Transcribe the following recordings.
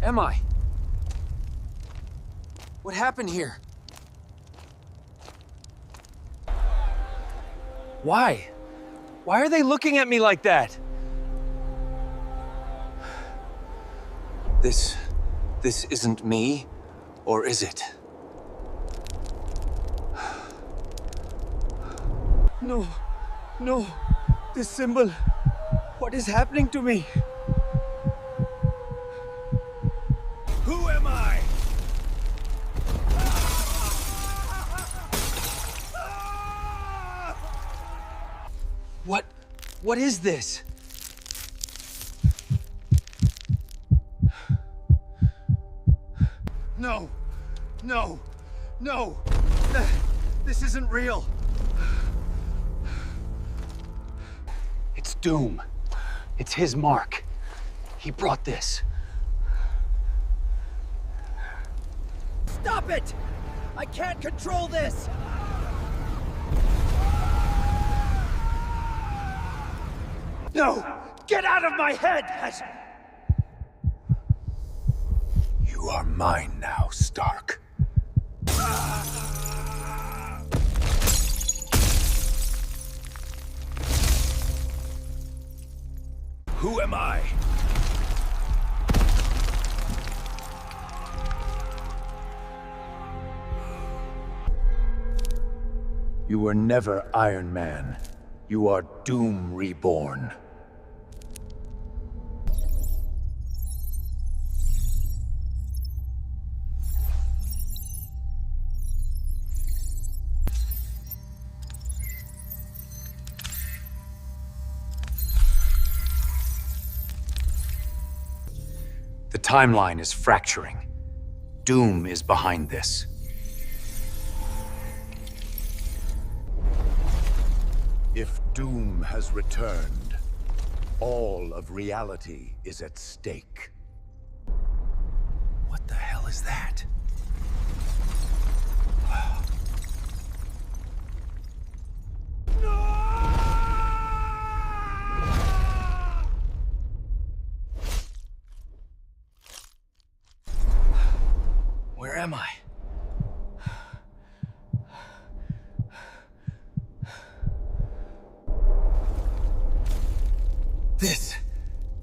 am I? What happened here? Why? Why are they looking at me like that? This isn't me, or is it? No, no, this symbol. What is happening to me? Who am I? What is this? No, no, no, this isn't real. It's Doom. It's his mark. He brought this. Stop it! I can't control this! No! Get out of my head! You are mine now, Stark. Who am I? You were never Iron Man. You are Doom reborn. The timeline is fracturing. Doom is behind this. If Doom has returned, all of reality is at stake. What the hell is that? Where am I?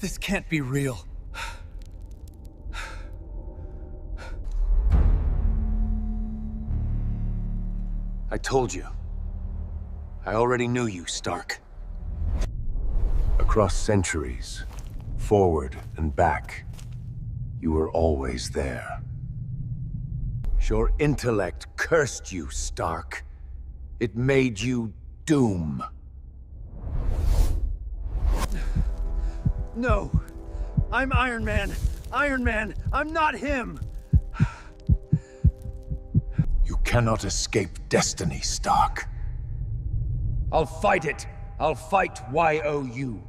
This can't be real. I told you. I already knew you, Stark. Across centuries, forward and back, you were always there. Your intellect cursed you, Stark. It made you Doom. No! I'm Iron Man! Iron Man! I'm not him! You cannot escape destiny, Stark. I'll fight it! I'll fight YOU!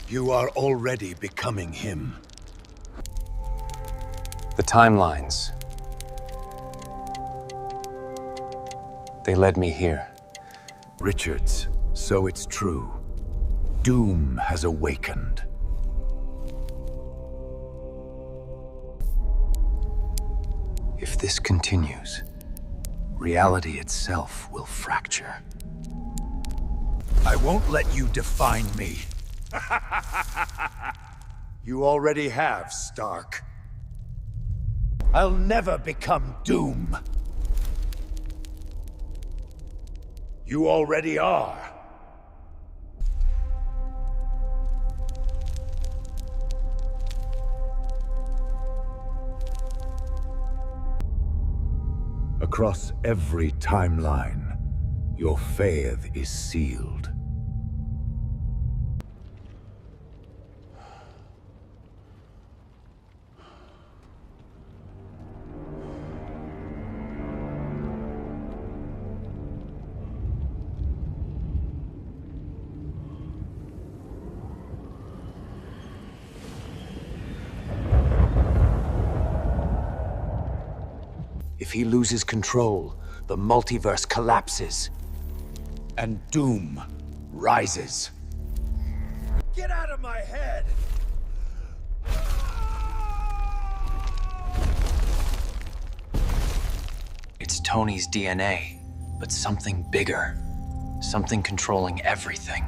You are already becoming him. The timelines. They led me here. Richards, so it's true. Doom has awakened. If this continues, reality itself will fracture. I won't let you define me. You already have, Stark. I'll never become Doom. You already are. Across every timeline, your faith is sealed. If he loses control, the multiverse collapses. And Doom rises. Get out of my head! It's Tony's DNA, but something bigger. Something controlling everything.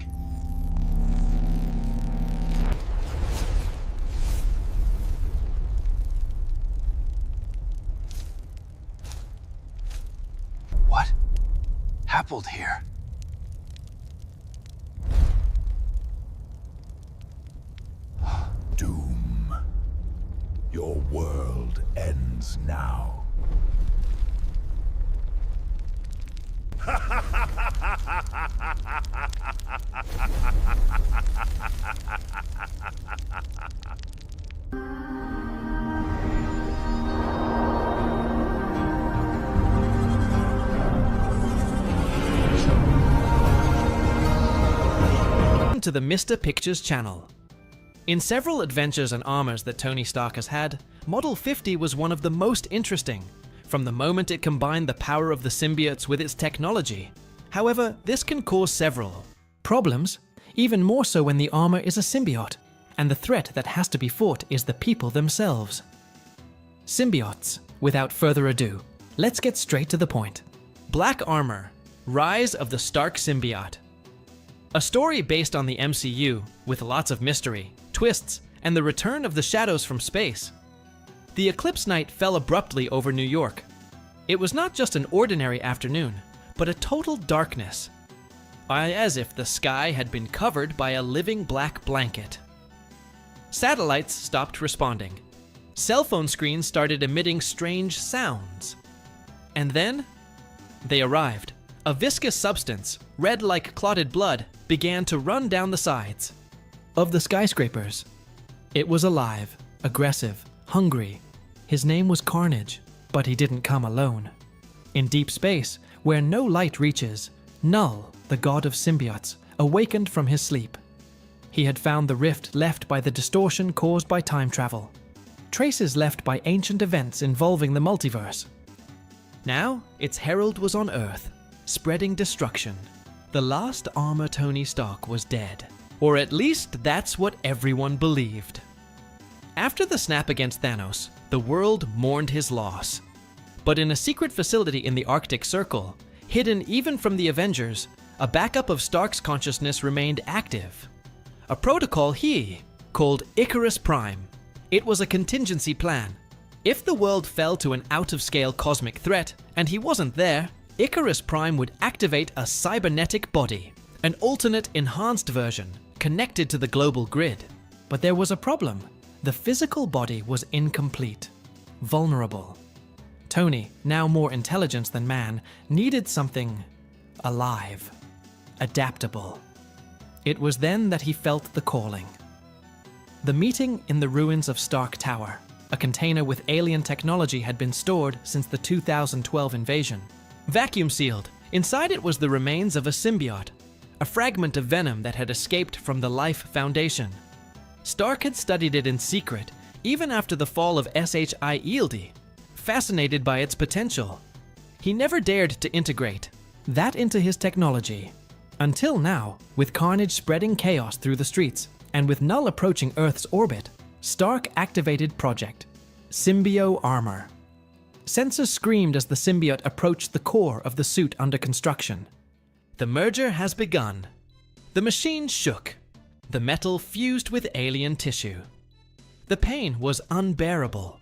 What happened here? Doom. Your world ends now. To the Mr. Pictures channel. In several adventures and armors that Tony Stark has had, Model 50 was one of the most interesting, from the moment it combined the power of the symbiotes with its technology. However, this can cause several problems, even more so when the armor is a symbiote, and the threat that has to be fought is the people themselves. Symbiotes. Without further ado, let's get straight to the point. Black Armor. Rise of the Stark Symbiote. A story based on the MCU, with lots of mystery, twists, and the return of the shadows from space. The eclipse night fell abruptly over New York. It was not just an ordinary afternoon, but a total darkness, as if the sky had been covered by a living black blanket. Satellites stopped responding. Cell phone screens started emitting strange sounds. And then, they arrived. A viscous substance, red like clotted blood, began to run down the sides of the skyscrapers. It was alive, aggressive, hungry. His name was Carnage, but he didn't come alone. In deep space, where no light reaches, Null, the god of symbiotes, awakened from his sleep. He had found the rift left by the distortion caused by time travel, traces left by ancient events involving the multiverse. Now, its herald was on Earth, spreading destruction. The last armor Tony Stark was dead. Or at least that's what everyone believed. After the snap against Thanos, the world mourned his loss. But in a secret facility in the Arctic Circle, hidden even from the Avengers, a backup of Stark's consciousness remained active. A protocol he called Icarus Prime. It was a contingency plan. If the world fell to an out-of-scale cosmic threat, and he wasn't there, Icarus Prime would activate a cybernetic body, an alternate enhanced version, connected to the global grid. But there was a problem. The physical body was incomplete, vulnerable. Tony, now more intelligent than man, needed something alive, adaptable. It was then that he felt the calling. The meeting in the ruins of Stark Tower. A container with alien technology had been stored since the 2012 invasion. Vacuum sealed. Inside it was the remains of a symbiote, a fragment of venom that had escaped from the Life Foundation. Stark had studied it in secret, even after the fall of SHIELD, fascinated by its potential. He never dared to integrate that into his technology. Until now, with Carnage spreading chaos through the streets, and with Null approaching Earth's orbit, Stark activated Project Symbio Armor. Sensors screamed as the symbiote approached the core of the suit under construction. The merger has begun. The machine shook. The metal fused with alien tissue. The pain was unbearable.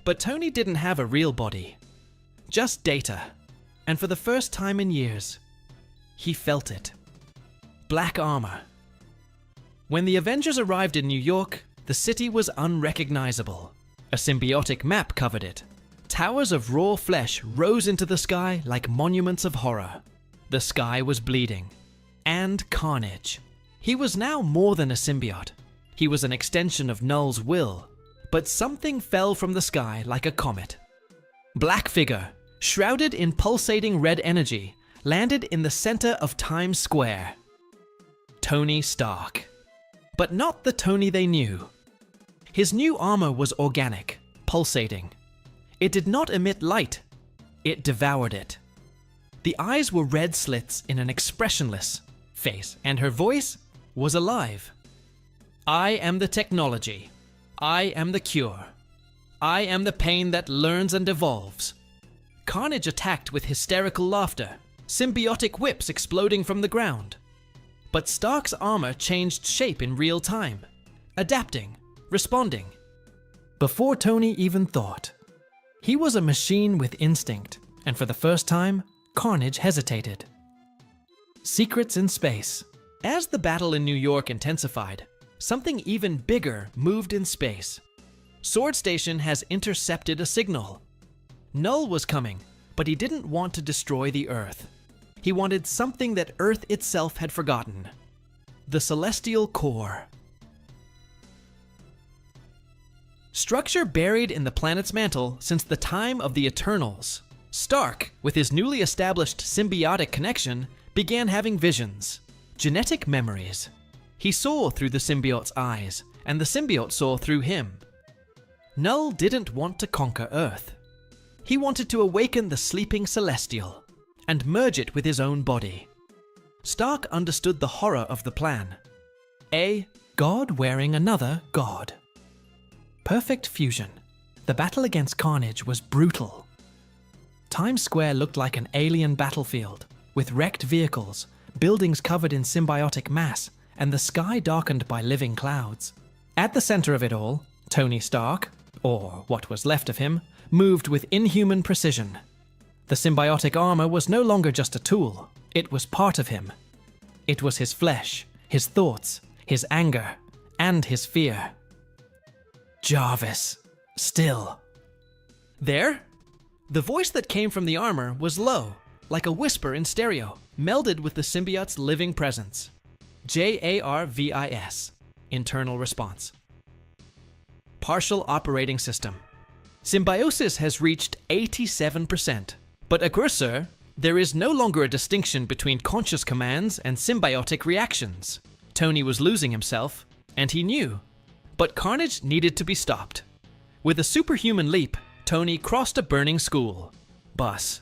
But Tony didn't have a real body. Just data. And for the first time in years, he felt it. Black armor. When the Avengers arrived in New York, the city was unrecognizable. A symbiotic map covered it. Towers of raw flesh rose into the sky like monuments of horror. The sky was bleeding. And Carnage. He was now more than a symbiote. He was an extension of Null's will. But something fell from the sky like a comet. Black figure, shrouded in pulsating red energy, landed in the center of Times Square. Tony Stark. But not the Tony they knew. His new armor was organic, pulsating. It did not emit light. It devoured it. The eyes were red slits in an expressionless face, and her voice was alive. I am the technology. I am the cure. I am the pain that learns and evolves. Carnage attacked with hysterical laughter, symbiotic whips exploding from the ground. But Stark's armor changed shape in real time, adapting, responding. Before Tony even thought. He was a machine with instinct, and for the first time, Carnage hesitated. Secrets in space. As the battle in New York intensified, something even bigger moved in space. Sword Station has intercepted a signal. Null was coming, but he didn't want to destroy the Earth. He wanted something that Earth itself had forgotten. The Celestial Core. Structure buried in the planet's mantle since the time of the Eternals. Stark, with his newly established symbiotic connection, began having visions, genetic memories. He saw through the symbiote's eyes, and the symbiote saw through him. Null didn't want to conquer Earth. He wanted to awaken the sleeping Celestial and merge it with his own body. Stark understood the horror of the plan. A god wearing another god. Perfect fusion. The battle against Carnage was brutal. Times Square looked like an alien battlefield, with wrecked vehicles, buildings covered in symbiotic mass, and the sky darkened by living clouds. At the center of it all, Tony Stark, or what was left of him, moved with inhuman precision. The symbiotic armor was no longer just a tool, it was part of him. It was his flesh, his thoughts, his anger, and his fear. Jarvis. Still. There? The voice that came from the armor was low, like a whisper in stereo, melded with the symbiote's living presence. Jarvis. Internal response. Partial operating system. Symbiosis has reached 87%. But aggressor, there is no longer a distinction between conscious commands and symbiotic reactions. Tony was losing himself, and he knew. But Carnage needed to be stopped. With a superhuman leap, Tony crossed a burning school bus.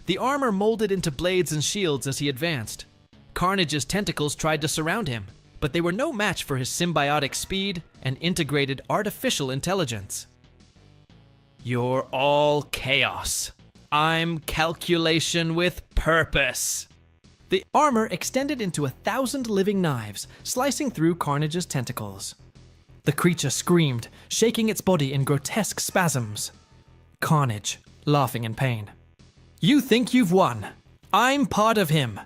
The armor molded into blades and shields as he advanced. Carnage's tentacles tried to surround him, but they were no match for his symbiotic speed and integrated artificial intelligence. You're all chaos. I'm calculation with purpose. The armor extended into 1,000 living knives, slicing through Carnage's tentacles. The creature screamed, shaking its body in grotesque spasms. Carnage, laughing in pain. You think you've won. I'm part of him.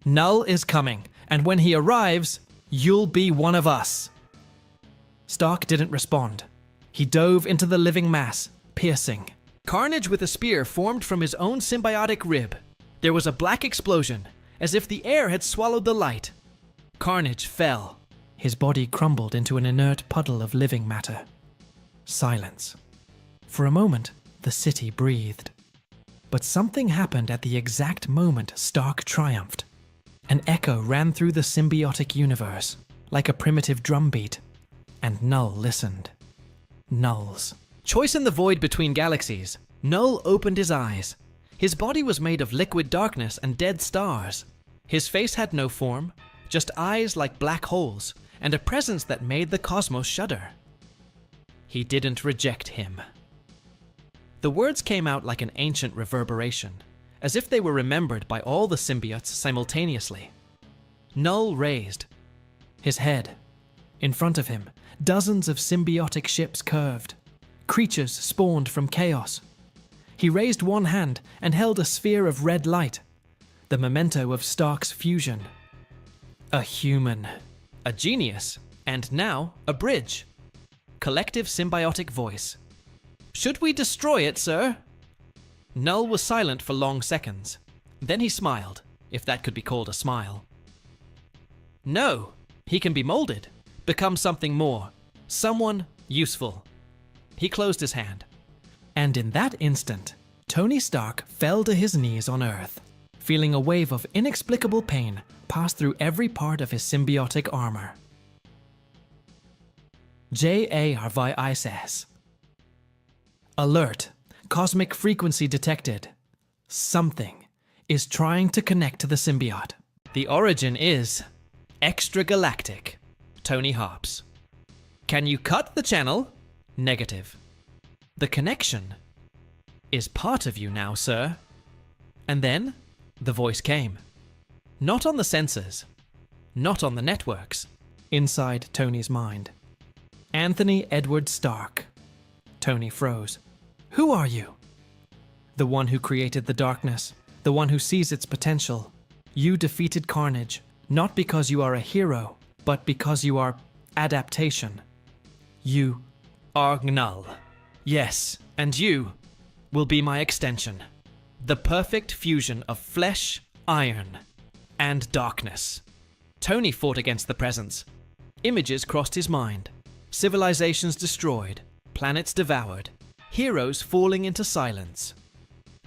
Null is coming, and when he arrives, you'll be one of us. Stark didn't respond. He dove into the living mass, piercing. Carnage with a spear formed from his own symbiotic rib. There was a black explosion, as if the air had swallowed the light. Carnage fell. His body crumbled into an inert puddle of living matter. Silence. For a moment, the city breathed. But something happened at the exact moment Stark triumphed. An echo ran through the symbiotic universe, like a primitive drumbeat, and Null listened. Nulls. Choice in the void between galaxies, Null opened his eyes. His body was made of liquid darkness and dead stars. His face had no form, just eyes like black holes, and a presence that made the cosmos shudder. He didn't reject him. The words came out like an ancient reverberation, as if they were remembered by all the symbiotes simultaneously. Null raised his head. In front of him, dozens of symbiotic ships curved. Creatures spawned from chaos. He raised one hand and held a sphere of red light, the memento of Stark's fusion. A human, a genius, and now a bridge. Collective symbiotic voice. Should we destroy it, sir? Null was silent for long seconds. Then he smiled, if that could be called a smile. No, he can be molded, become something more, someone useful. He closed his hand. And in that instant, Tony Stark fell to his knees on Earth, feeling a wave of inexplicable pain pass through every part of his symbiotic armor. Jarvis. Alert. Cosmic frequency detected. Something is trying to connect to the symbiote. The origin is extragalactic. Tony Hobbs. Can you cut the channel? Negative. The connection is part of you now, sir. And then the voice came. Not on the sensors, not on the networks, inside Tony's mind. Anthony Edward Stark. Tony froze. Who are you? The one who created the darkness, the one who sees its potential. You defeated Carnage, not because you are a hero, but because you are adaptation. You are Null. Yes, and you will be my extension. The perfect fusion of flesh, iron, and darkness. Tony fought against the presence. Images crossed his mind. Civilizations destroyed, planets devoured, heroes falling into silence.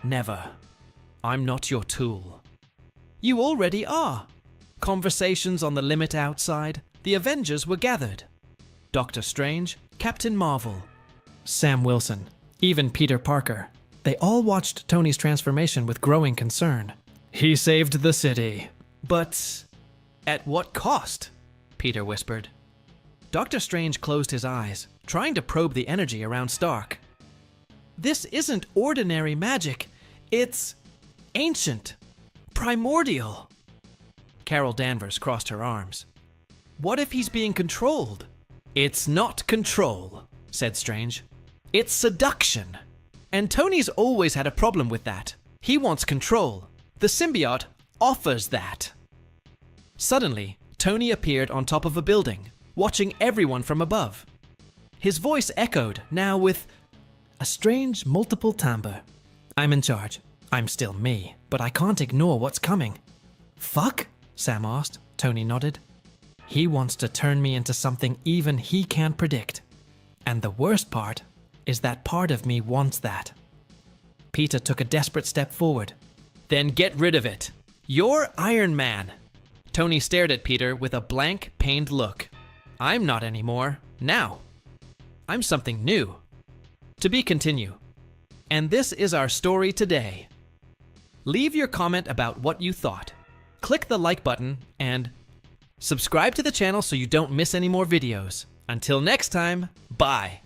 Never. I'm not your tool. You already are. Conversations on the limit outside. The Avengers were gathered. Doctor Strange, Captain Marvel, Sam Wilson, even Peter Parker. They all watched Tony's transformation with growing concern. He saved the city. But at what cost? Peter whispered. Doctor Strange closed his eyes, trying to probe the energy around Stark. This isn't ordinary magic. It's ancient, primordial. Carol Danvers crossed her arms. What if he's being controlled? It's not control, said Strange. It's seduction. And Tony's always had a problem with that. He wants control. The symbiote offers that. Suddenly, Tony appeared on top of a building, watching everyone from above. His voice echoed, now with a strange multiple timbre. I'm in charge. I'm still me, but I can't ignore what's coming. Fuck? Sam asked. Tony nodded. He wants to turn me into something even he can't predict. And the worst part is that part of me wants that. Peter took a desperate step forward. Then get rid of it. You're Iron Man. Tony stared at Peter with a blank, pained look. I'm not anymore. Now. I'm something new. To be continued. And this is our story today. Leave your comment about what you thought. Click the like button and subscribe to the channel so you don't miss any more videos. Until next time, bye.